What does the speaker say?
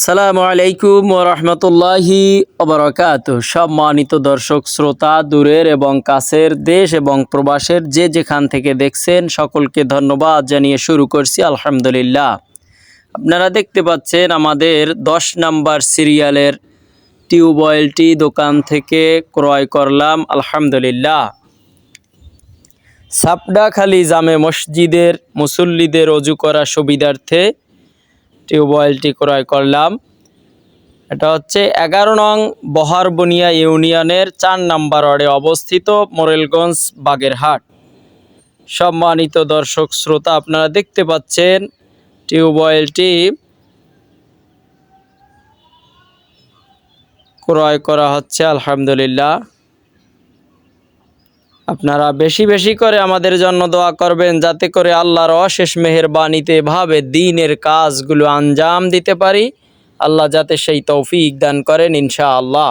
আসসালামু আলাইকুম ওয়া রাহমাতুল্লাহি ওয়া বারাকাতুহু। সম্মানিত দর্শক শ্রোতা, দূরের এবং কাছের, দেশ এবং প্রবাসের যে যেখান থেকে দেখছেন সকলকে ধন্যবাদ জানিয়ে শুরু করছি আলহামদুলিল্লাহ। আপনারা দেখতে পাচ্ছেন আমাদের 10 নাম্বার সিরিয়ালের টিউবওয়েলটি দোকান থেকে ক্রয় করলাম আলহামদুলিল্লাহ। সাপড়াখালী জামে মসজিদের মুসল্লিদের ওযু করা সুবিধার্থে টিউবওয়েলটি ক্রয় করলাম। এটা হচ্ছে 11 নং বহারবনিয়া ইউনিয়নের 4 নাম্বার ওয়ার্ডে অবস্থিত, মোরেলগঞ্জ, বাগেরহাট। সম্মানিত দর্শক শ্রোতা, আপনারা দেখতে পাচ্ছেন টিউবওয়েলটি ক্রয় করা হচ্ছে আলহামদুলিল্লাহ। আপনারা বেশি বেশি করে আমাদের জন্য দোয়া করবেন, যাতে করে আল্লাহর অশেষ মেহেরবানিতে এভাবে দ্বীনের কাজগুলো আঞ্জাম দিতে পারি। আল্লাহ যাতে সেই তৌফিক দান করেন ইনশাআল্লাহ।